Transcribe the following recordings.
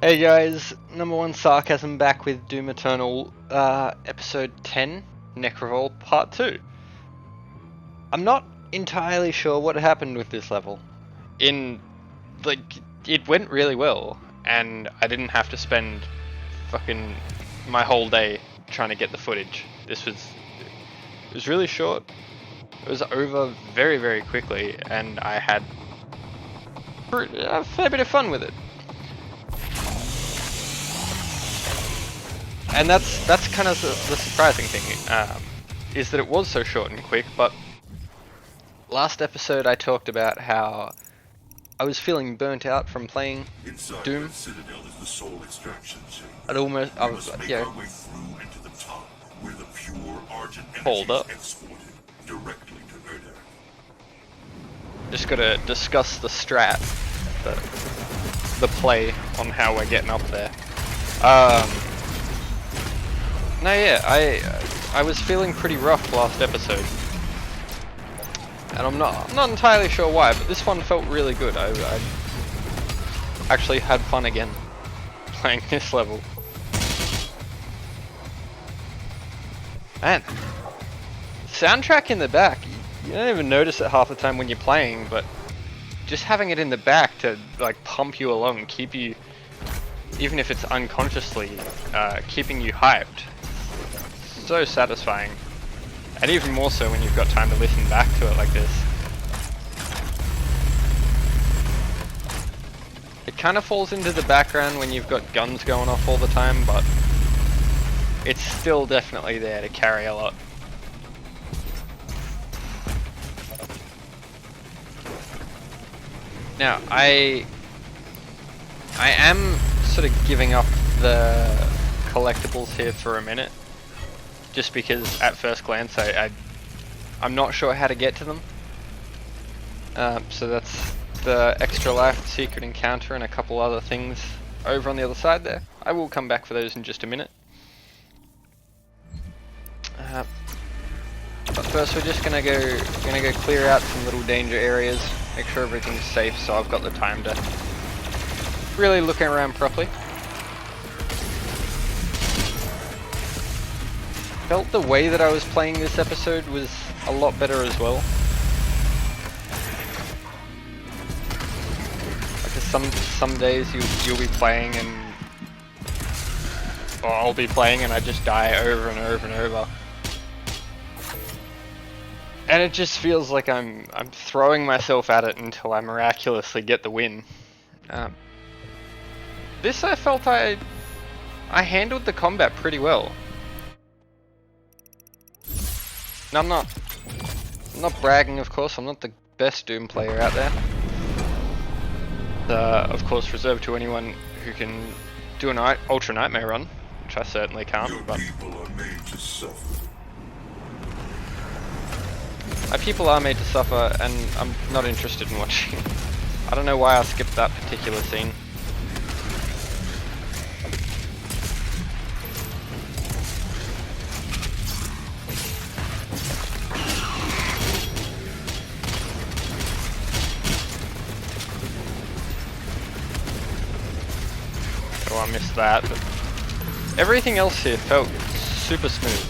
Hey guys, number one sarcasm back with Doom Eternal, episode 10, Nekravol Part 2. I'm not entirely sure what happened with this level. It went really well, and I didn't have to spend fucking my whole day trying to get the footage. It was really short. It was over very, very quickly, and I had a fair bit of fun with it. And that's kind of the surprising thing, is that it was so short and quick, but last episode I talked about how I was feeling burnt out from playing Doom. I'd almost, hold up. Just gotta discuss the strat, the play on how we're getting up there. No, yeah, I was feeling pretty rough last episode, and I'm not entirely sure why, but this one felt really good. I actually had fun again playing this level. Man, soundtrack in the back, you don't even notice it half the time when you're playing, but just having it in the back to like pump you along, keep you, even if it's unconsciously, keeping you hyped. So satisfying, and even more so when you've got time to listen back to it like this. It kind of falls into the background when you've got guns going off all the time, but it's still definitely there to carry a lot. Now, I am sort of giving up the collectibles here for a minute, just because at first glance I'm not sure how to get to them. So that's the extra life, secret encounter, and a couple other things over on the other side there. I will come back for those in just a minute. But first we're just gonna go clear out some little danger areas, make sure everything's safe, so I've got the time to really look around properly. Felt the way that I was playing this episode was a lot better as well. Like some days you'll be playing or I'll be playing and I just die over and over and over. And it just feels like I'm throwing myself at it until I miraculously get the win. This I felt I handled the combat pretty well. Now, I'm not bragging, of course. I'm not the best Doom player out there. Of course, reserved to anyone who can do an Ultra Nightmare run, which I certainly can't. But my people are made to suffer, and I'm not interested in watching. I don't know why I skipped that particular scene. Oh, I missed that, but everything else here felt super smooth.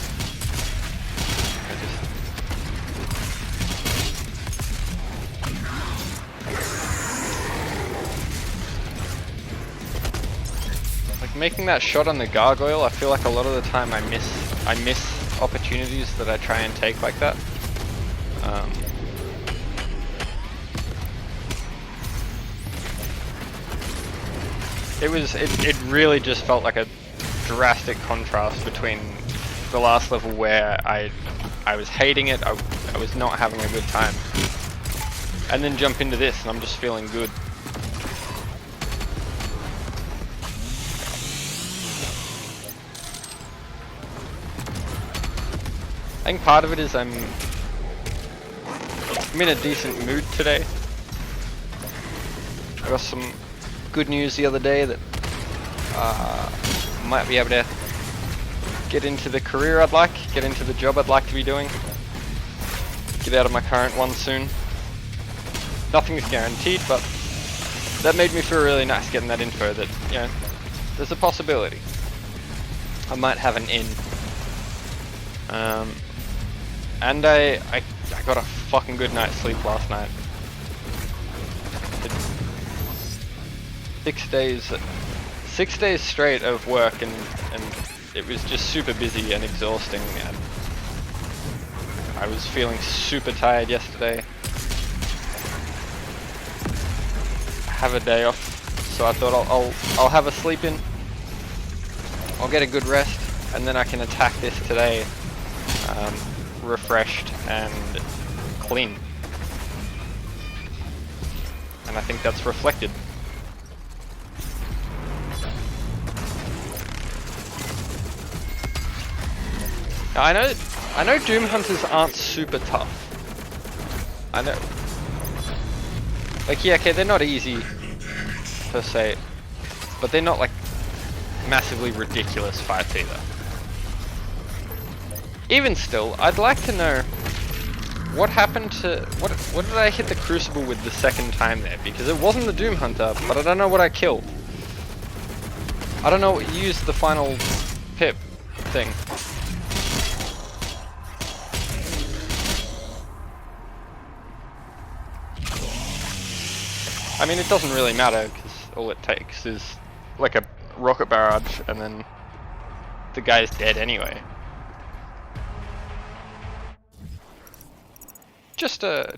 Like making that shot on the gargoyle, I feel like a lot of the time I miss opportunities that I try and take like that. It really just felt like a drastic contrast between the last level where I was hating it, I was not having a good time, and then jump into this and I'm just feeling good. I think part of it is I'm in a decent mood today. I got some good news the other day that might be able to get into the career I'd like, get into the job I'd like to be doing, get out of my current one soon. Nothing's guaranteed, but that made me feel really nice getting that info that, you know, there's a possibility. I might have an in. And I got a fucking good night's sleep last night. 6 days straight of work, and it was just super busy and exhausting, and I was feeling super tired yesterday. I have a day off, so I thought I'll have a sleep in. I'll get a good rest, and then I can attack this today, refreshed and clean. And I think that's reflected. Now, I know Doom Hunters aren't super tough. I know. Like, yeah, okay, they're not easy per se, but they're not like massively ridiculous fights either. Even still, I'd like to know what happened to what did I hit the Crucible with the second time there? Because it wasn't the Doom Hunter, but I don't know what I killed. I don't know what used the final pip thing. I mean, it doesn't really matter, because all it takes is like a rocket barrage, and then the guy's dead anyway. Just a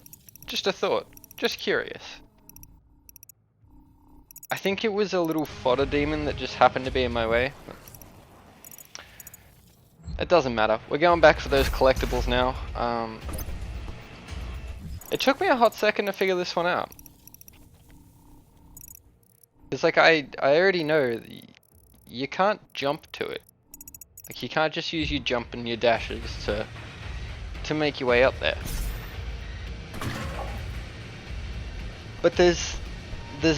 thought, just curious. I think it was a little fodder demon that just happened to be in my way. It doesn't matter. We're going back for those collectibles now. It took me a hot second to figure this one out. It's like I already know you can't jump to it. Like, you can't just use your jump and your dashes to make your way up there. But there's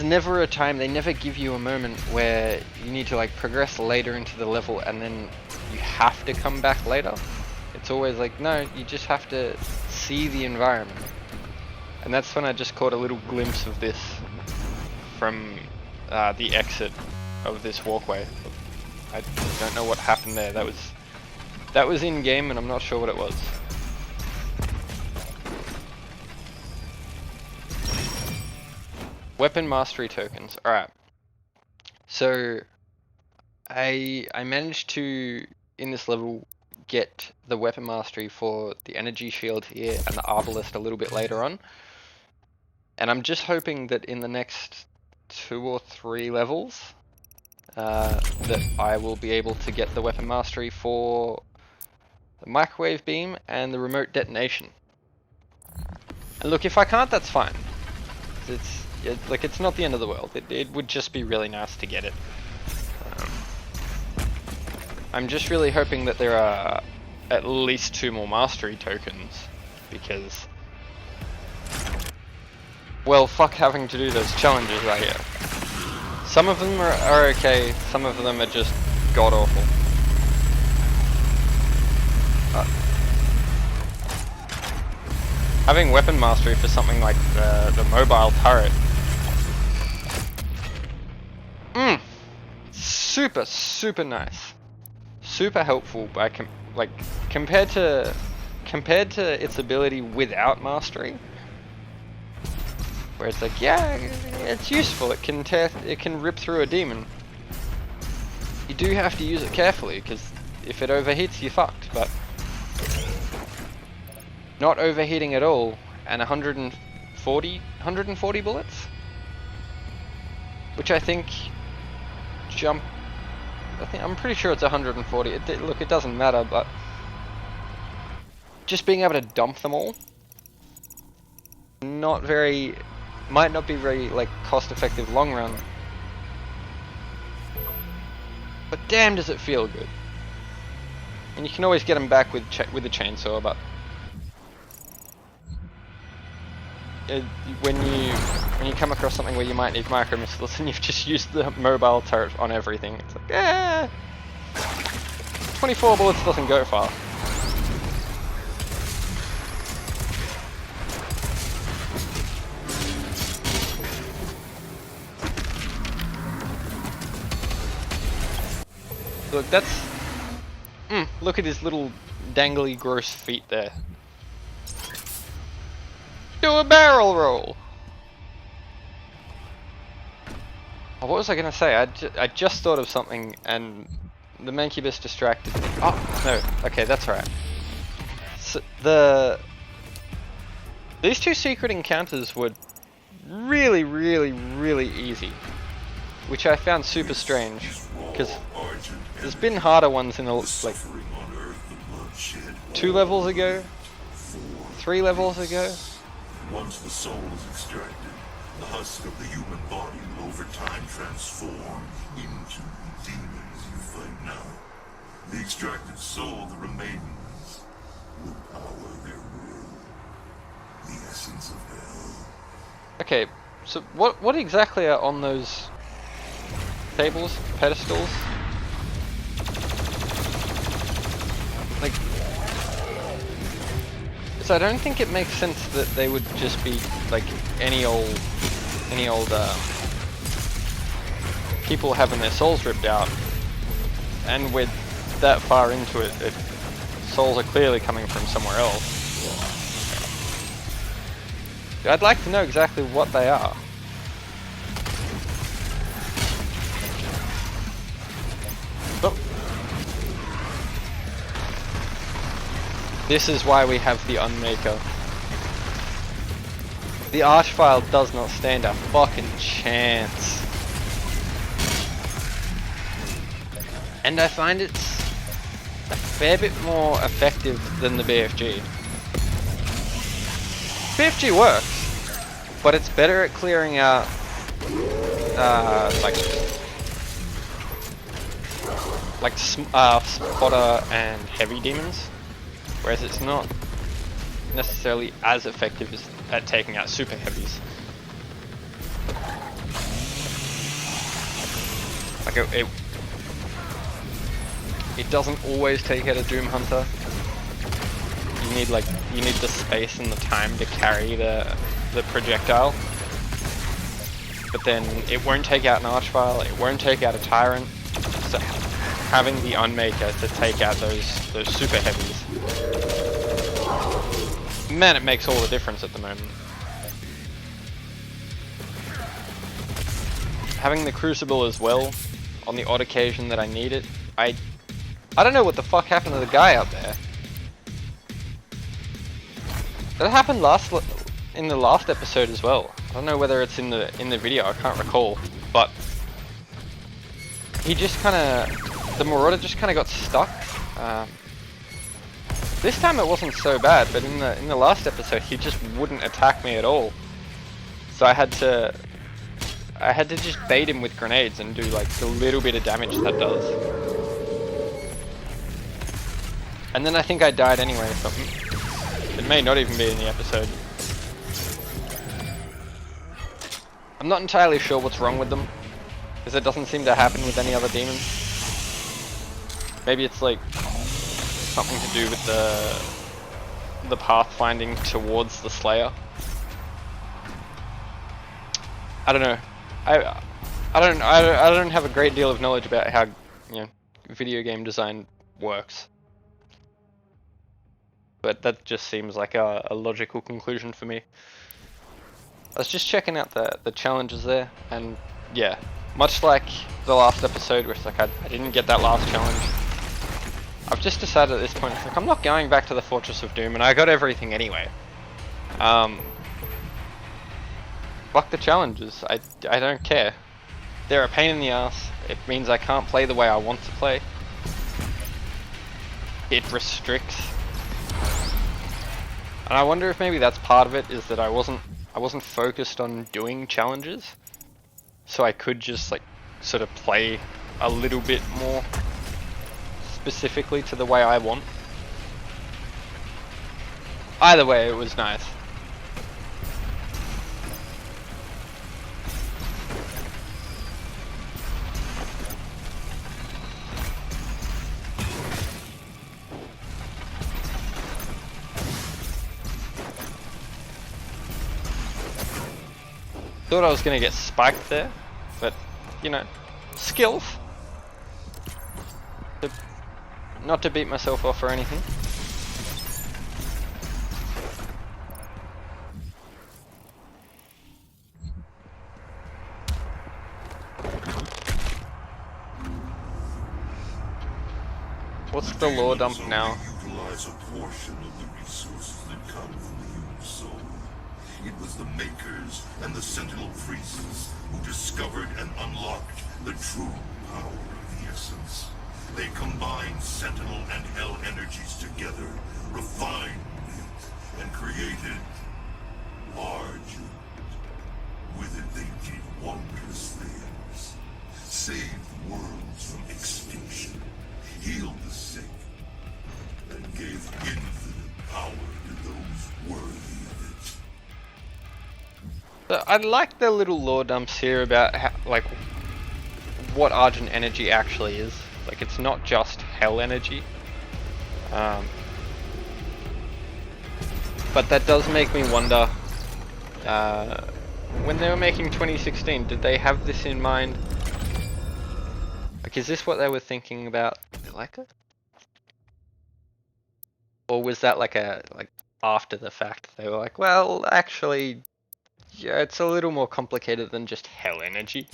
never a time, they never give you a moment where you need to like progress later into the level and then you have to come back later. It's always like, no, you just have to see the environment. And that's when I just caught a little glimpse of this from the exit of this walkway. I don't know what happened there. That was in game, and I'm not sure what it was. Weapon mastery tokens. All right. So I managed to, in this level, get the weapon mastery for the energy shield here and the arbalist a little bit later on. And I'm just hoping that in the next 2 or 3 levels that I will be able to get the weapon mastery for the microwave beam and the remote detonation. And look, if I can't, that's fine. It's not the end of the world. It would just be really nice to get it. I'm just really hoping that there are at least 2 more mastery tokens, because, well, fuck having to do those challenges right here. Some of them are okay, some of them are just god awful. Having weapon mastery for something like the mobile turret. Super nice. Super helpful by compared to its ability without mastery. Where it's like, yeah, it's useful. It can rip through a demon. You do have to use it carefully, because if it overheats, you're fucked. But not overheating at all, and 140 bullets, which I think I'm pretty sure it's 140. Look, it doesn't matter, but just being able to dump them all, might not be very like cost-effective long run, but damn does it feel good. And you can always get them back with the chainsaw, but when you come across something where you might need micro missiles and you've just used the mobile turret on everything, it's like, 24 bullets doesn't go far. Look, that's... look at his little dangly gross feet there. Do a barrel roll! Oh, what was I gonna say? I just thought of something and the Mancubus distracted me. Oh, no. Okay, that's alright. So these two secret encounters were really, really, really easy. Which I found super strange. Because there's been harder ones in the, like, 2 levels ago? 3 levels ago? Once the soul is extracted, the husk of the human body will over time transform into the demons you fight now. The extracted soul that remains will power their will. The essence of hell. Okay, so what exactly are on those tables, pedestals? Like, so I don't think it makes sense that they would just be like any old people having their souls ripped out, and we're that far into it, souls are clearly coming from somewhere else. I'd like to know exactly what they are. Oh. This is why we have the Unmaker. The Archvile does not stand a fucking chance. And I find it's a fair bit more effective than the BFG. BFG works, but it's better at clearing out spotter and heavy demons, whereas it's not necessarily as effective as at taking out super heavies. Like it doesn't always take out a Doom Hunter. You need the space and the time to carry the projectile. But then it won't take out an Archvile, it won't take out a Tyrant. So having the Unmaker to take out those super heavies, man, it makes all the difference at the moment. Having the Crucible as well, on the odd occasion that I need it, I don't know what the fuck happened to the guy out there. That happened in the last episode as well. I don't know whether it's in the video, I can't recall, but he just the Marauder just kinda got stuck. This time it wasn't so bad, but in the last episode he just wouldn't attack me at all. So I had to just bait him with grenades and do like the little bit of damage that does. And then I think I died anyway, so it may not even be in the episode. I'm not entirely sure what's wrong with them, because it doesn't seem to happen with any other demons. Maybe it's like something to do with the pathfinding towards the Slayer. I don't know. I don't have a great deal of knowledge about how, you know, video game design works. But that just seems like a logical conclusion for me. I was just checking out the challenges there, and yeah, much like the last episode where it's like I didn't get that last challenge, I've just decided at this point, it's like I'm not going back to the Fortress of Doom, and I got everything anyway. Fuck the challenges, I don't care. They're a pain in the ass, it means I can't play the way I want to play. It restricts. And I wonder if maybe that's part of it, is that I wasn't focused on doing challenges, so I could just like sort of play a little bit more specifically to the way I want. Either way, it was nice. Thought I was gonna get spiked there, but you know, skills. Not to beat myself off or anything. What's the lore dump now? Utilize a portion of the resources that come from the human soul. It was the Makers and the Sentinel Priests who discovered and unlocked the true power of the essence. They combined Sentinel and Hell energies together, refined it, and created large unit. With it they did wondrous things. Saved worlds from extinction, healed the sick, and gave infinite power to those worthy of it. So I like the little lore dumps here about how, like, what Argent energy actually is. Like, it's not just Hell energy. But that does make me wonder, when they were making 2016, did they have this in mind? Like, is this what they were thinking about? Like it? Or was that like after the fact? They were like, well, actually, yeah, it's a little more complicated than just Hell energy.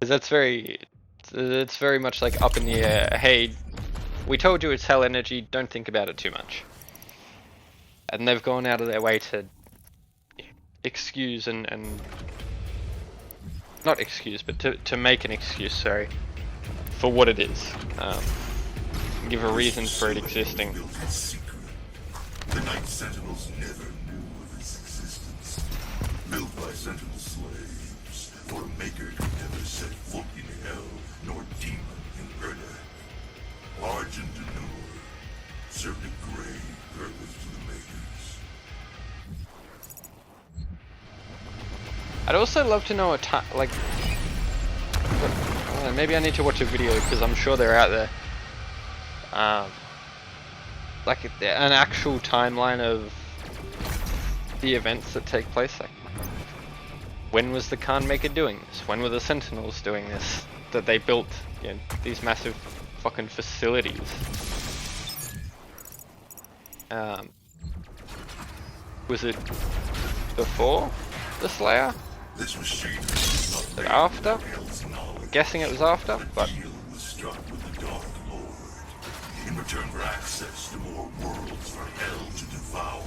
Because it's very much like up in the air. Hey, we told you it's Hell energy, don't think about it too much. And they've gone out of their way to excuse and not excuse, but to make an excuse, sorry, for what it is. Give a reason for it existing. The Night Sentinels never knew of its existence. Built by Sentinel slaves, for a Maker could never set foot in Hell, nor demon in Erda. Argent Annur served a grave purpose to the Makers. I'd also love to know maybe I need to watch a video because I'm sure they're out there. Like an actual timeline of the events that take place. Like, when was the Khan Makyr doing this? When were the Sentinels doing this? That they built, you know, these massive fucking facilities. Was it before the Slayer? This machine Was it after? I'm guessing it was after, but was struck with the Dark Lord. In return for access to more worlds for Hell to devour,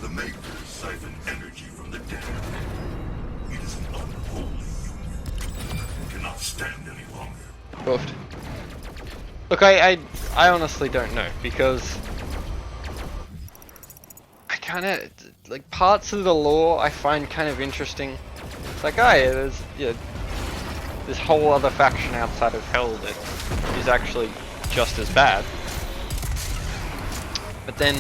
the Makers siphon energy from the dead. It is an unholy union. It cannot stand any longer. Buffed. Look, I honestly don't know, because I kind of, like, parts of the lore I find kind of interesting. It's like, oh yeah, there's this whole other faction outside of Hell that is actually just as bad. But then,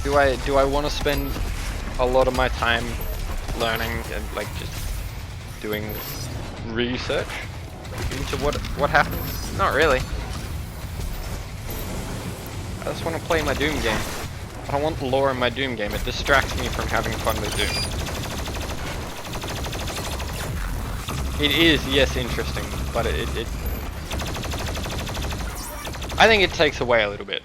do I want to spend a lot of my time learning and like just doing research into what happened? Not really. I just want to play my Doom game. I don't want the lore in my Doom game. It distracts me from having fun with Doom. It is, yes, interesting, but it I think it takes away a little bit.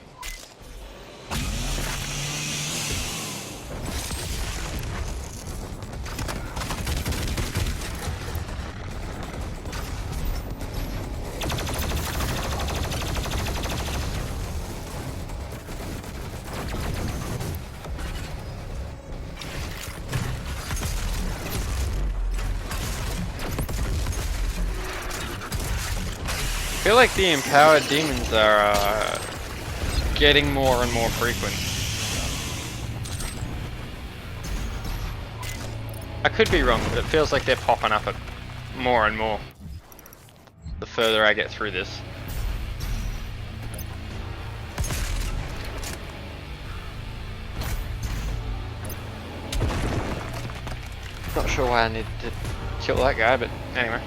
I feel like the empowered demons are getting more and more frequent. I could be wrong, but it feels like they're popping up at more and more the further I get through this. Not sure why I need to kill that guy, but anyway.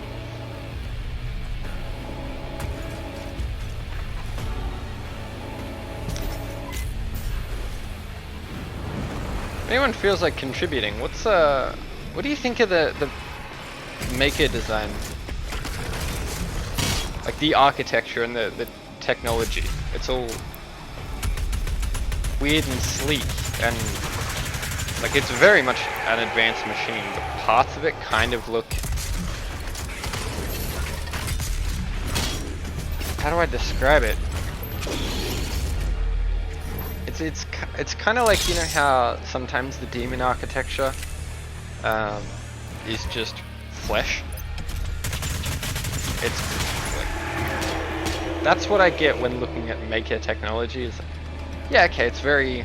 If anyone feels like contributing, what do you think of the Maker design, like the architecture and the technology, it's all weird and sleek, and like it's very much an advanced machine, but parts of it kind of look, how do I describe it? It's kind of like, you know how sometimes the demon architecture is just flesh. It's like, that's what I get when looking at Maker technology. Is like, yeah, okay, it's very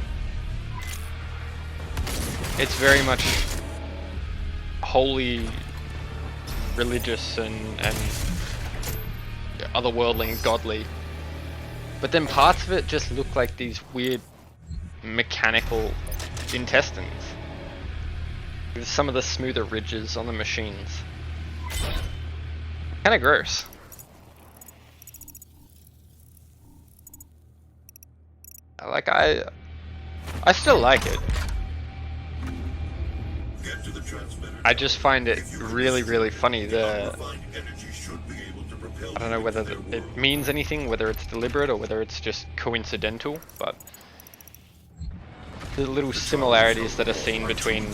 much wholly religious and otherworldly and godly, but then parts of it just look like these weird mechanical intestines with some of the smoother ridges on the machines. Kind of gross. Like I still like it. I just find it really, really funny. I don't know whether it means anything, whether it's deliberate or whether it's just coincidental, but the little similarities that are seen between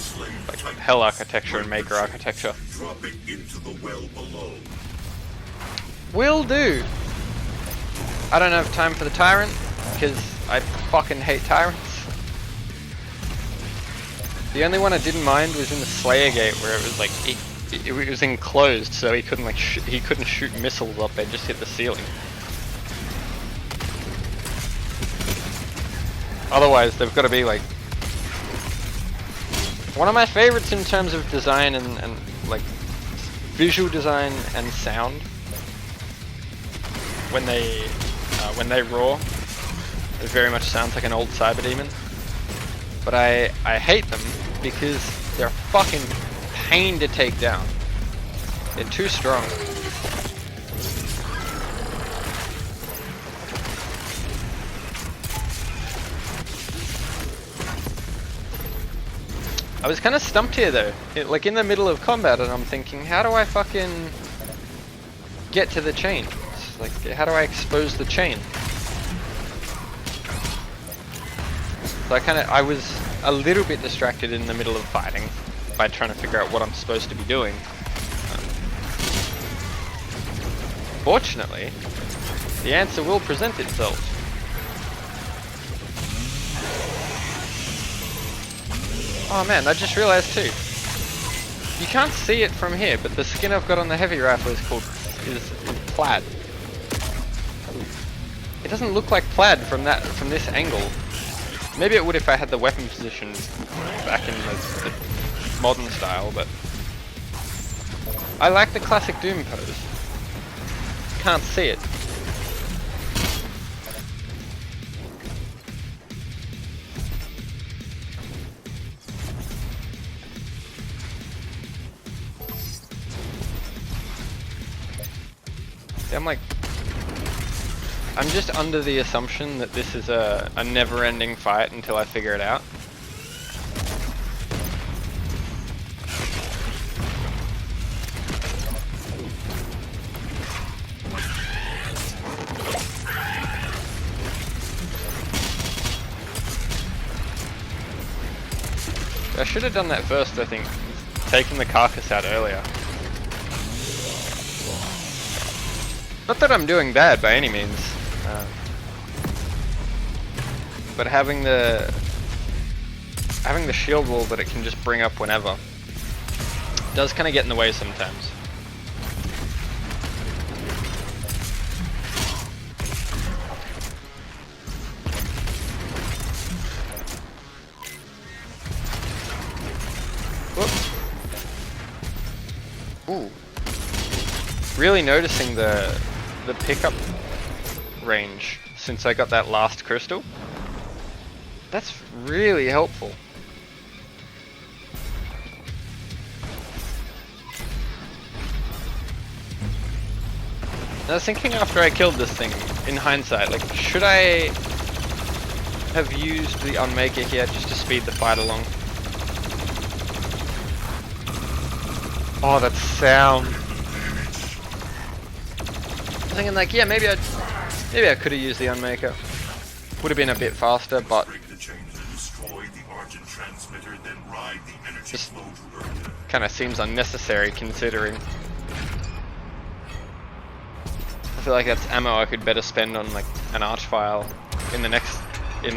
like Hell architecture and Maker architecture. Will do. I don't have time for the Tyrant because I fucking hate Tyrants. The only one I didn't mind was in the Slayer Gate, where it was like it was enclosed, so he couldn't like he couldn't shoot missiles up. They just hit the ceiling. Otherwise, they've got to be like one of my favorites in terms of design and like visual design and sound. When they roar, it very much sounds like an old cyber demon. But I hate them because they're a fucking pain to take down. They're too strong. I was kind of stumped here though, like in the middle of combat, and I'm thinking, how do I fucking get to the chain? It's like, how do I expose the chain? So I was a little bit distracted in the middle of fighting by trying to figure out what I'm supposed to be doing. Fortunately, the answer will present itself. Oh man, I just realized too. You can't see it from here, but the skin I've got on the heavy rifle is plaid. It doesn't look like plaid from this angle. Maybe it would if I had the weapon position back in the modern style, but I like the classic Doom pose. Can't see it. I'm just under the assumption that this is a never-ending fight until I figure it out. I should have done that first, I think. Taking the carcass out earlier. Not that I'm doing bad by any means, but having the shield wall that it can just bring up whenever does kind of get in the way sometimes. Whoops. Ooh. Really noticing the pickup range since I got that last crystal. That's really helpful. I was thinking after I killed this thing, in hindsight, like, should I have used the Unmaker here just to speed the fight along? Oh, that sound. I was thinking like, yeah, maybe I could have used the Unmaker. Would have been a bit faster, but just kind of seems unnecessary considering. I feel like that's ammo I could better spend on like an Archvile in the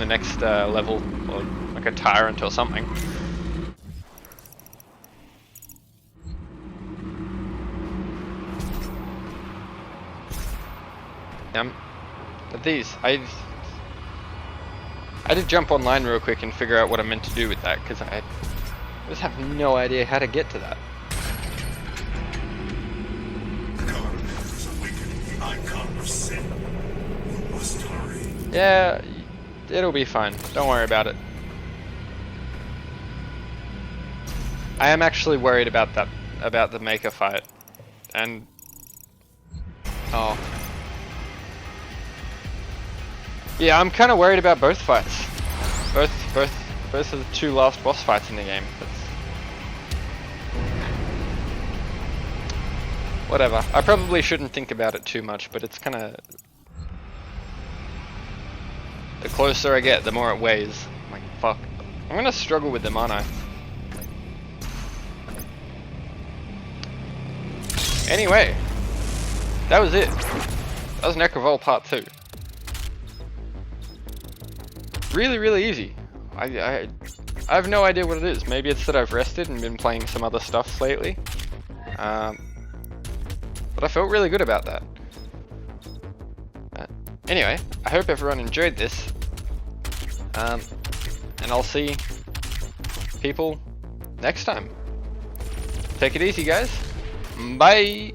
next level, or like a Tyrant or something. But these, I did jump online real quick and figure out what I meant to do with that, because I just have no idea how to get to that. Yeah, it'll be fine. Don't worry about it. I am actually worried about that, about the Maker fight, and oh. Yeah, I'm kind of worried about both fights. Both of the two last boss fights in the game. Whatever. I probably shouldn't think about it too much, but it's kind of... The closer I get, the more it weighs. I'm like, fuck. I'm gonna struggle with them, aren't I? Anyway, that was it. That was Nekravol Part 2. Really, really easy. I have no idea what it is. Maybe it's that I've rested and been playing some other stuff lately. But I felt really good about that. Anyway, I hope everyone enjoyed this. And I'll see people next time. Take it easy, guys. Bye!